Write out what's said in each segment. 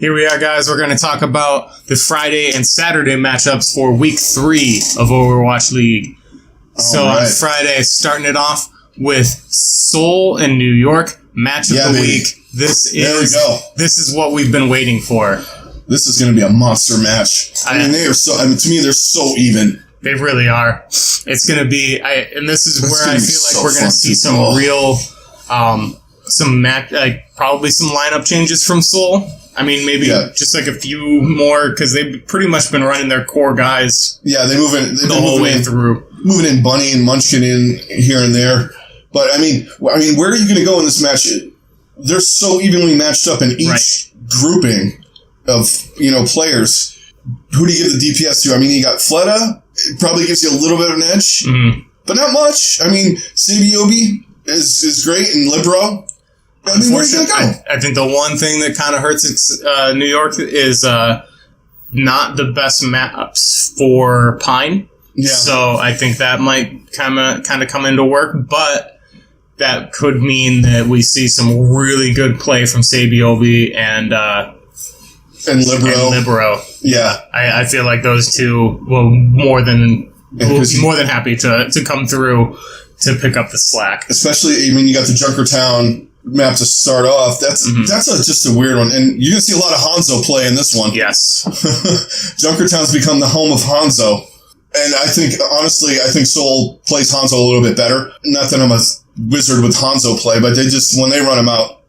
Here we are, guys. We're going to talk about the Friday and Saturday matchups for Week 3 of Overwatch League. On Friday, starting it off with Seoul and New York, match of the week. This is what we've been waiting for. This is going to be a monster match. To me, they're so even. They really are. It's going to be, and this is where I feel like we're going to see some real, probably some lineup changes from Seoul. I mean, maybe just like a few more, because they've pretty much been running their core guys. Yeah, they move in the whole way through. Moving in Bunny and Munchkin in here and there. But, I mean, where are you going to go in this match? They're so evenly matched up in each grouping of, players. Who do you give the DPS to? I mean, you got Fleta. It probably gives you a little bit of an edge. Mm-hmm. But not much. I mean, Sabiobi is great, and Libero. I mean, where's it going to go? I think the one thing that kind of hurts New York is not the best maps for Pine. Yeah. So I think that might kind of come into work, but that could mean that we see some really good play from Sabiobi and Libero. Yeah. I feel like those two will be more than happy to come through to pick up the slack. Especially, I mean, you got the Junkertown map to start off. That's just a weird one. And you're going to see a lot of Hanzo play in this one. Yes. Junkertown's become the home of Hanzo. And I think Seoul plays Hanzo a little bit better. Not that I'm a wizard with Hanzo play, but when they run him out,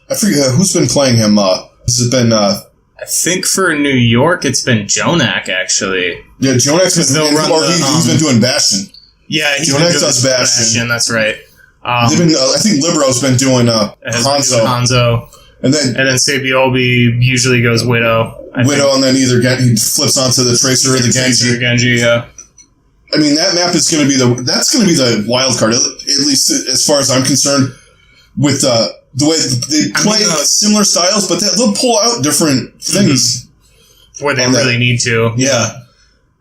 I forget who's been playing him. Has it been, I think for New York, it's been Jonak, actually. Yeah, Jonak's he's been doing Bastion. Yeah, Jonak does Bastion. That's right. I think Libero's been doing Hanzo. And then Sabiobi usually goes Widow. And then he flips onto the Tracer or the Genji. Yeah. I mean, that map is going to be the wild card, at least as far as I'm concerned, with the way they play similar styles, but they'll pull out different things. Where they really need to. Yeah.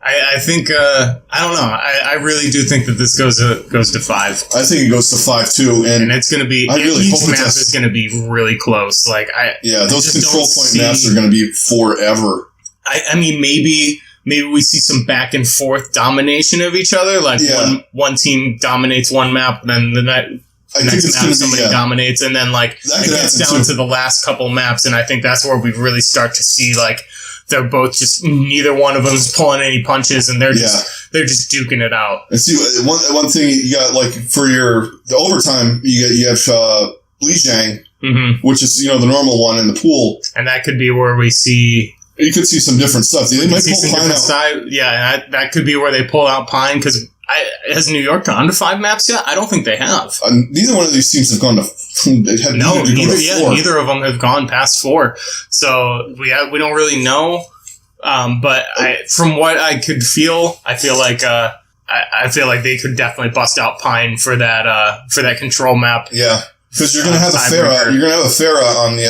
I think, I don't know. I really do think that this goes to 5. I think it goes to 5 too. And it's going to we each map is going to be really close. Those control point maps are going to be forever. I mean, maybe we see some back and forth domination of each other. One team dominates one map, then the next map somebody dominates, and then it gets down to the last couple maps, and I think that's where we really start to see they're both just neither one of them is pulling any punches, and they're just duking it out. And see, one thing you got for the overtime, you have Li Jiang, which is the normal one in the pool, and that could be where we see. You could see some different stuff. They might pull Pine out. That could be where they pull out Pine, because has New York gone to 5 maps yet? I don't think they have. Neither one of these teams have gone to. Neither of them have gone past 4. So we don't really know. But from what I could feel, I feel like they could definitely bust out Pine for that control map. Yeah, because you're gonna have a Pharah. You're gonna have a Pharah on the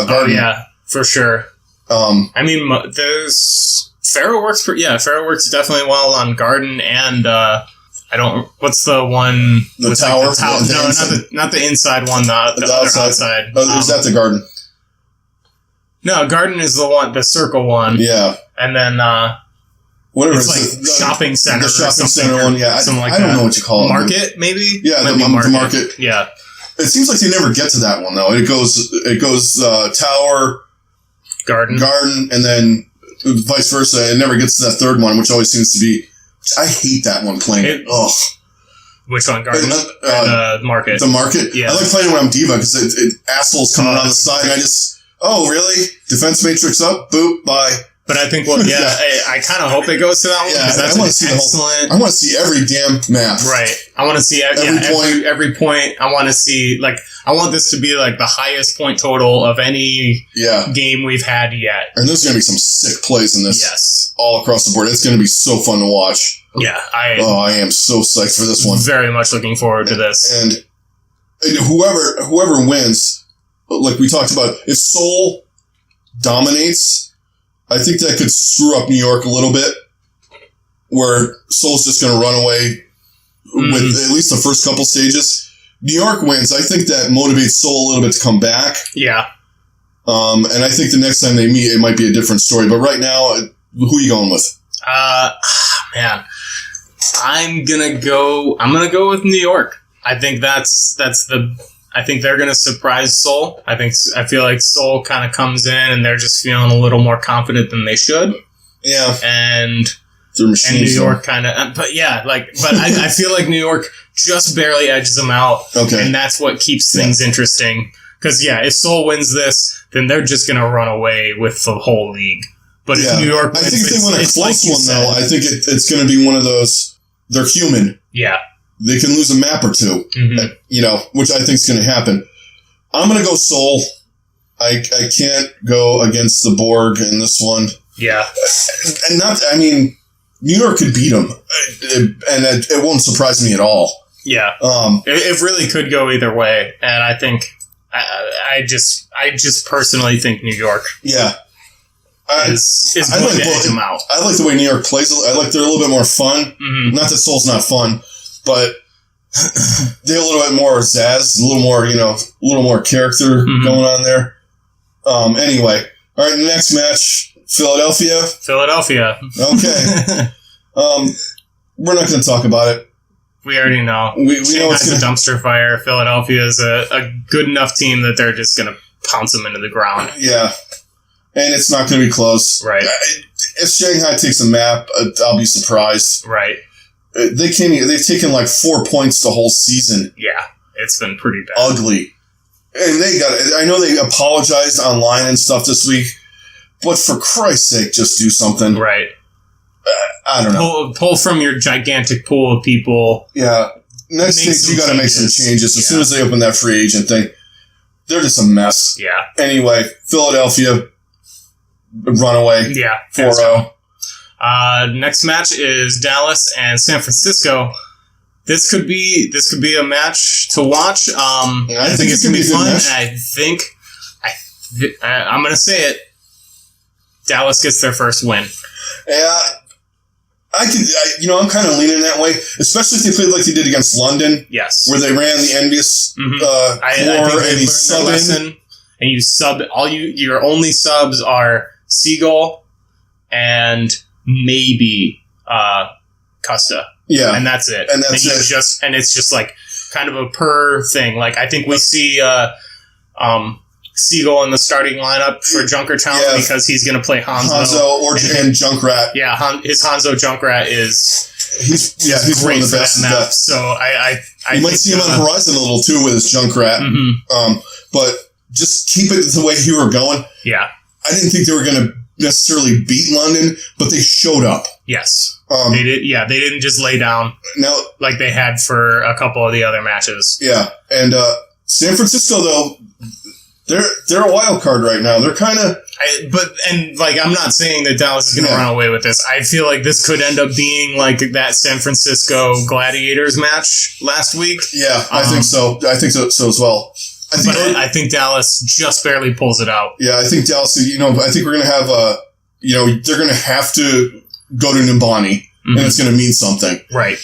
garden. Oh yeah, for sure. I mean, there's Pharah works. Pharah works definitely well on garden, and what's the one? The tower? Not the inside one. The other outside. Is that the garden? No, garden is the circle one. Yeah, and then whatever. It's the shopping center. The shopping center one. Yeah, I don't know what you call it. Market, maybe. Yeah, the market. Yeah. It seems like they never get to that one though. It goes tower. Garden, and then vice versa. It never gets to that third one, which always seems to be. I hate that one playing. Which one? Garden? Market. The market? Yeah. I like playing when I'm Diva because it assholes coming around the side and I just. Oh, really? Defense matrix up? Boop, bye. But I think, I kind of hope it goes to that one because that's excellent. I want to see every damn map. Right. I want to see every point. I want to see, I want this to be, the highest point total of any game we've had yet. And there's going to be some sick plays in this. Yes. All across the board. It's going to be so fun to watch. Yeah. I am so psyched for this one. Very much looking forward to this. And whoever wins, like we talked about, if Seoul dominates, I think that could screw up New York a little bit, where Seoul's just going to run away with at least the first couple stages. New York wins. I think that motivates Seoul a little bit to come back. Yeah. And I think the next time they meet, it might be a different story. But right now, who are you going with? Man, I'm gonna go with New York. I think I think they're gonna surprise Seoul. I feel like Seoul kind of comes in and they're just feeling a little more confident than they should. Yeah. And New York kind of, but I feel like New York just barely edges them out. Okay. And that's what keeps things interesting. Because, if Seoul wins this, then they're just going to run away with the whole league. But if New York wins, I think if they win a close one, though, I think it's going to be one of those, they're human. Yeah. They can lose a map or two, which I think is going to happen. I'm going to go Seoul. I can't go against the Borg in this one. Yeah. And New York could beat them, and it won't surprise me at all. Yeah. It really could go either way, and I think I just personally think New York. Yeah. Is going to edge them out. I like the way New York plays. I like they're a little bit more fun. Mm-hmm. Not that Seoul's not fun, but they're a little bit more zazz, a little more character going on there. Anyway, all right. The next match, Philadelphia. Okay. We're not going to talk about it. We already know. We know it's a dumpster fire. Philadelphia is a good enough team that they're just going to pounce them into the ground. Yeah. And it's not going to be close. Right. If Shanghai takes a map, I'll be surprised. Right. They've taken like 4 points the whole season. Yeah. It's been pretty bad. Ugly. And I know they apologized online and stuff this week, but for Christ's sake, just do something. Right. I don't know. Pull from your gigantic pool of people. Yeah. Next stage, you got to make some changes. As soon as they open that free agent thing, they're just a mess. Yeah. Anyway, Philadelphia, runaway. Yeah. 4-0. Next match is Dallas and San Francisco. This could be a match to watch. I think it's going to be fun. I'm going to say it. Dallas gets their first win. Yeah. I'm kind of leaning that way, especially if they played like they did against London. Yes. Where they ran the envious core and you sub your only subs are Seagull and maybe Custa. Yeah. And that's it. And that's it. And it's just like kind of a per thing. Like I think we see Seagull in the starting lineup for Junkertown because he's going to play Hanzo and Junkrat. Yeah, his Hanzo Junkrat he's one of the best map. So I you might see him on the horizon a little too with his Junkrat. Mm-hmm. But just keep it the way you were going. Yeah, I didn't think they were going to necessarily beat London, but they showed up. Yes, they did. Yeah, they didn't just lay down like they had for a couple of the other matches. Yeah, and San Francisco though. They're a wild card right now. They're kind of... I'm not saying that Dallas is going to run away with this. I feel like this could end up being like that San Francisco Gladiators match last week. Yeah, I think so. I think so as well. I think Dallas just barely pulls it out. Yeah, I think Dallas, I think we're going to have they're going to have to go to Nimbani, and it's going to mean something. Right.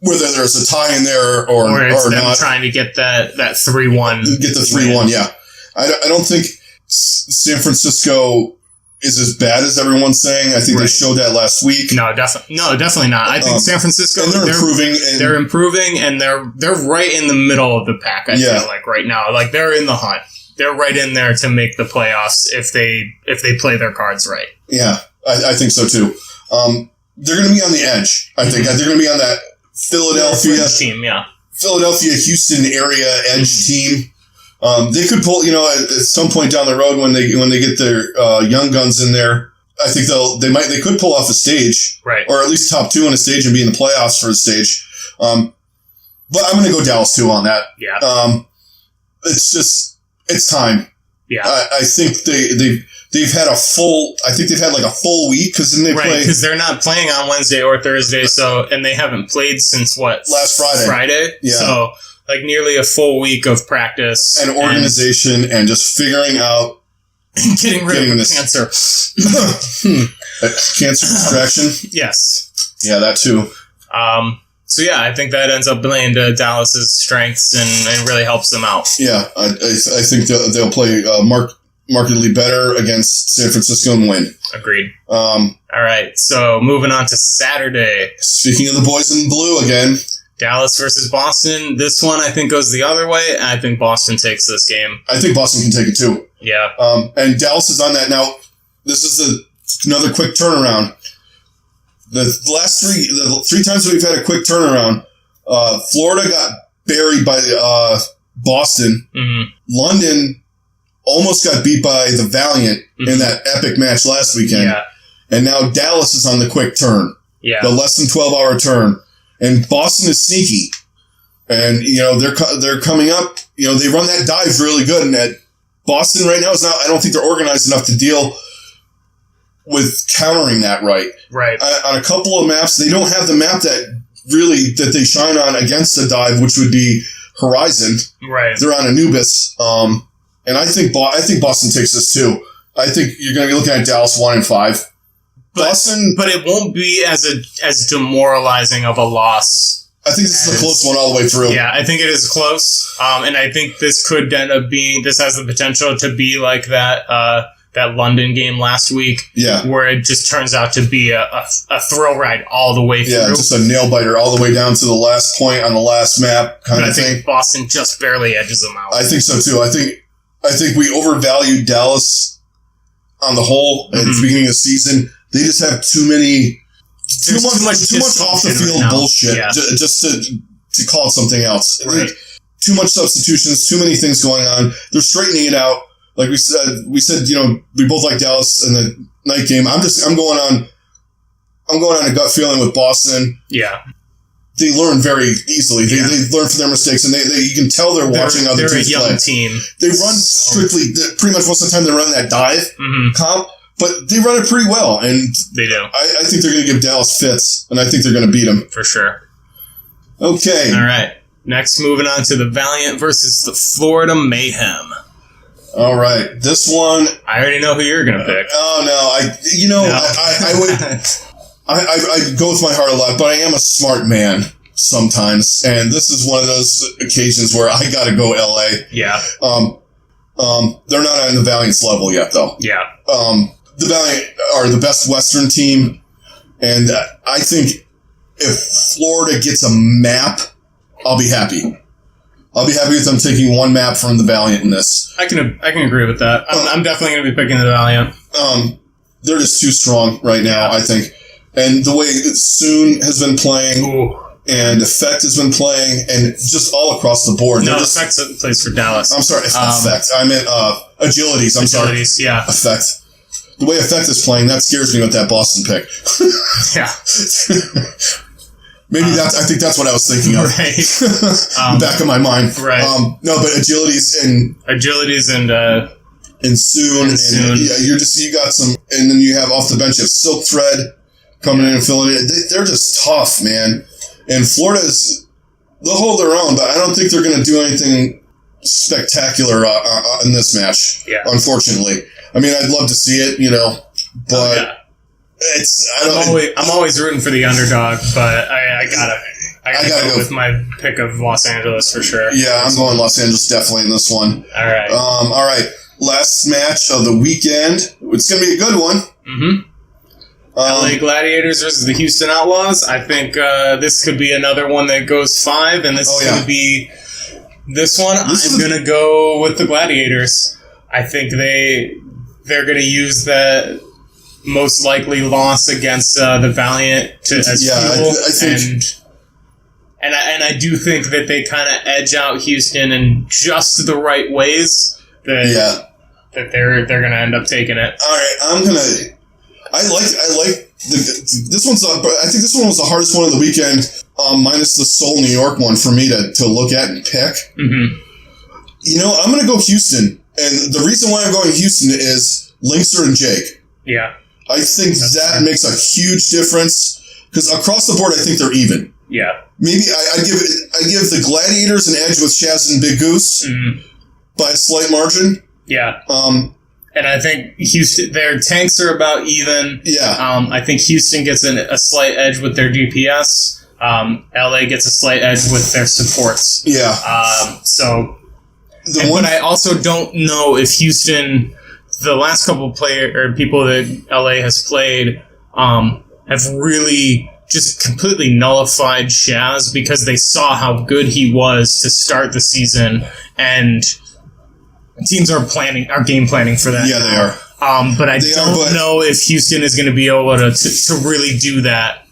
Whether there's a tie in there or it's them not. Trying to get that 3-1. Get the 3-1, yeah. I don't think San Francisco is as bad as everyone's saying. I think they showed that last week. No, definitely not. I think San Francisco, and they're improving. They're improving, and they're right in the middle of the pack. I feel like right now, like they're in the hunt. They're right in there to make the playoffs if they play their cards right. Yeah, I think so too. They're going to be on the edge. I think they're going to be on that Philadelphia team. Yeah, Philadelphia, Houston area edge team. They could pull, at some point down the road when they get their young guns in there. I think they could pull off a stage, right? Or at least top 2 on a stage and be in the playoffs for a stage. But I'm going to go Dallas 2 on that. Yeah. It's time. Yeah. I think they've had like a full week because then they play because they're not playing on Wednesday or Thursday. And they haven't played since last Friday. Yeah. So. Like nearly a full week of practice and organization and just figuring out getting rid of this cancer. Cancer distraction. Yes. Yeah, that too. So yeah, I think that ends up playing to Dallas's strengths and really helps them out. Yeah, I think they'll play Mark markedly better against San Francisco and win. Agreed. All right, so moving on to Saturday. Speaking of the boys in blue again. Dallas versus Boston. This one, I think, goes the other way. I think Boston takes this game. I think Boston can take it, too. Yeah. And Dallas is on that. Now, this is another quick turnaround. The three times that we've had a quick turnaround, Florida got buried by Boston. Mm-hmm. London almost got beat by the Valiant in that epic match last weekend. Yeah. And now Dallas is on the quick turn. Yeah. The less than 12-hour turn. And Boston is sneaky. And, they're coming up. They run that dive really good. And that Boston right now is not, I don't think they're organized enough to deal with countering that right. Right. On a couple of maps, they don't have the map that they shine on against the dive, which would be Horizon. Right. They're on Anubis. And I think Boston takes this too. I think you're going to be looking at Dallas 1-5. Boston, but it won't be as demoralizing of a loss. I think this is a close one all the way through. Yeah, I think it is close. And I think this could end up being, this has the potential to be like that London game last week. Yeah. Where it just turns out to be a thrill ride all the way through. Yeah, just a nail biter all the way down to the last point on the last map kind of thing. I think Boston just barely edges them out. I think so too. I think we overvalued Dallas on the whole at the beginning of the season. They just have too much off the field bullshit just to call it something else. Right. Too much substitutions, too many things going on. They're straightening it out. Like we said, we both like Dallas in the night game. I'm going on a gut feeling with Boston. Yeah. They learn very easily. They learn from their mistakes, and you can tell they're watching other teams play. They're a young team. They run strictly, pretty much most of the time they run that dive comp, but they run it pretty well, and they do. I think they're going to give Dallas fits, and I think they're going to beat them. For sure. Okay. All right. Next, moving on to the Valiant versus the Florida Mayhem. All right. This one... I already know who you're going to pick. Oh, no. I would... I go with my heart a lot, but I am a smart man sometimes, and this is one of those occasions where I gotta go LA. Yeah. They're not on the Valiant's level yet, though. Yeah. The Valiant are the best Western team, and I think if Florida gets a map, I'll be happy. I'll be happy with them taking one map from the Valiant in this. I can agree with that. I'm definitely going to be picking the Valiant. They're just too strong right now, I think. And the way Soon has been playing, and Effect has been playing, and just all across the board. No, Effect plays for Dallas. I'm sorry, Effect. I meant Agilities. Agilities, yeah. Effect. The way Effect is playing, that scares me with that Boston pick. Yeah. Maybe I think that's what I was thinking of. Right. Back of my mind. Right. No, but Agilities and Soon. And you got some, and then you have off the bench, you have Silk Thread coming in and filling it. They're just tough, man. And they'll hold their own, but I don't think they're going to do anything spectacular in this match. Yeah. Unfortunately. I mean, I'd love to see it, but I'm always rooting for the underdog, but I gotta go with my pick of Los Angeles for sure. Yeah, I'm going Los Angeles definitely in this one. All right. All right. Last match of the weekend. It's going to be a good one. Mm-hmm. LA Gladiators versus the Houston Outlaws. I think this could be another one that goes 5, and this is going to be this one. I'm going to go with the Gladiators. I think they're going to use the most likely loss against the Valiant as fuel. And I do think that they kind of edge out Houston in just the right ways. That they're going to end up taking it. All right, I like this one's. I think this one was the hardest one of the weekend, minus the Seoul, New York one for me to look at and pick. Mm-hmm. I'm going to go Houston, and the reason why I'm going Houston is Linkster and Jake. Yeah, I think that makes a huge difference because across the board, I think they're even. Yeah, maybe I give the Gladiators an edge with Shaz and Big Goose by a slight margin. Yeah. And I think Houston, their tanks are about even. Yeah. I think Houston gets a slight edge with their DPS. LA gets a slight edge with their supports. Yeah. But I also don't know if Houston the last couple of people that LA has played have really just completely nullified Shaz because they saw how good he was to start the season, and teams are game planning for that. Yeah, they are. But I don't know if Houston is going to be able to really do that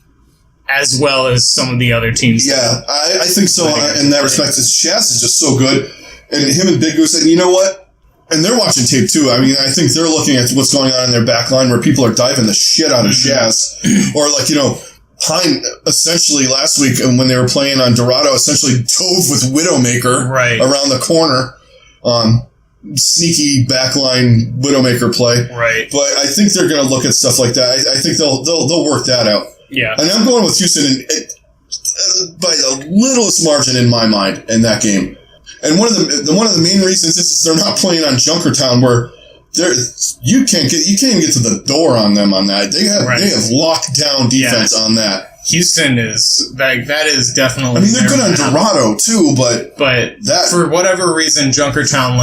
as well as some of the other teams. Yeah, I think so. In that respect, Shaz is just so good, and him and Big Goose. And you know what? And they're watching tape too. I mean, I think they're looking at what's going on in their back line where people are diving the shit out of Shaz, or Pine essentially last week when they were playing on Dorado essentially dove with Widowmaker around the corner. Sneaky backline Widowmaker play. Right. But I think they're going to look at stuff like that. I think they'll work that out. Yeah. And I'm going with Houston by the littlest margin in my mind in that game. And one of the main reasons is they're not playing on Junkertown where you can't even get to the door on them on that. They have locked down defense on that. Houston is that is definitely. I mean, they're good on Dorado too, but that, for whatever reason, Junkertown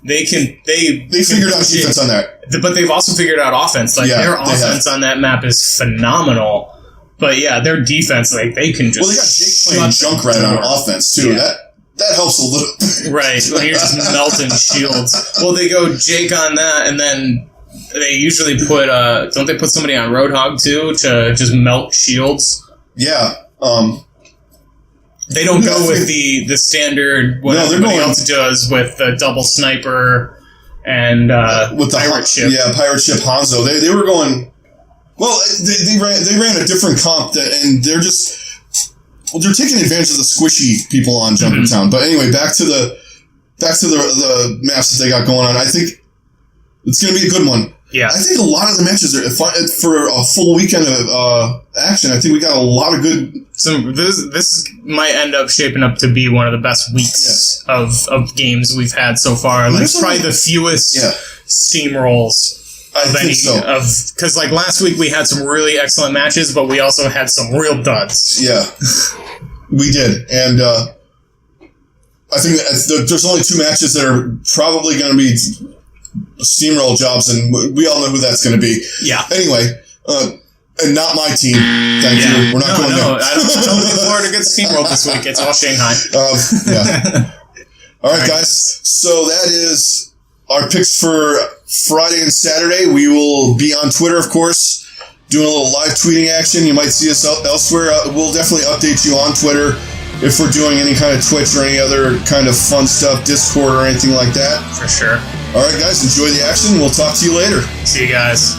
they figured out defense on that. But they've also figured out offense. Their offense on that map is phenomenal. But yeah, their defense they can just. Well, they got Jake playing Junkrat on offense too. Yeah. That helps a little. Right, when you're just melting shields. Well, they go Jake on that, and then they usually put don't they put somebody on Roadhog too to just melt shields? Yeah. They don't go with the standard what everybody else does with the double sniper and with the pirate ship. Yeah, pirate ship Hanzo. They were going. Well, they ran a different comp and they're just. Well, they're taking advantage of the squishy people on Junkertown. But anyway, back to the maps that they got going on. I think it's going to be a good one. Yeah. I think a lot of the matches are for a full weekend of action. I think we got a lot of good. So this might end up shaping up to be one of the best weeks of games we've had so far. Probably the fewest steamrolls. Because last week we had some really excellent matches, but we also had some real duds. Yeah, we did, and I think that there's only 2 matches that are probably going to be steamroll jobs, and we all know who that's going to be. Yeah. Anyway, and not my team. Thank you. We're not going there. I don't think Florida gets steamrolled this week. It's all Shanghai. Yeah. All right, guys. So that is our picks for Friday and Saturday. We will be on Twitter, of course, doing a little live tweeting action. You might see us elsewhere. We'll definitely update you on Twitter if we're doing any kind of Twitch or any other kind of fun stuff, Discord or anything like that. For sure. All right, guys, enjoy the action. We'll talk to you later. See you guys.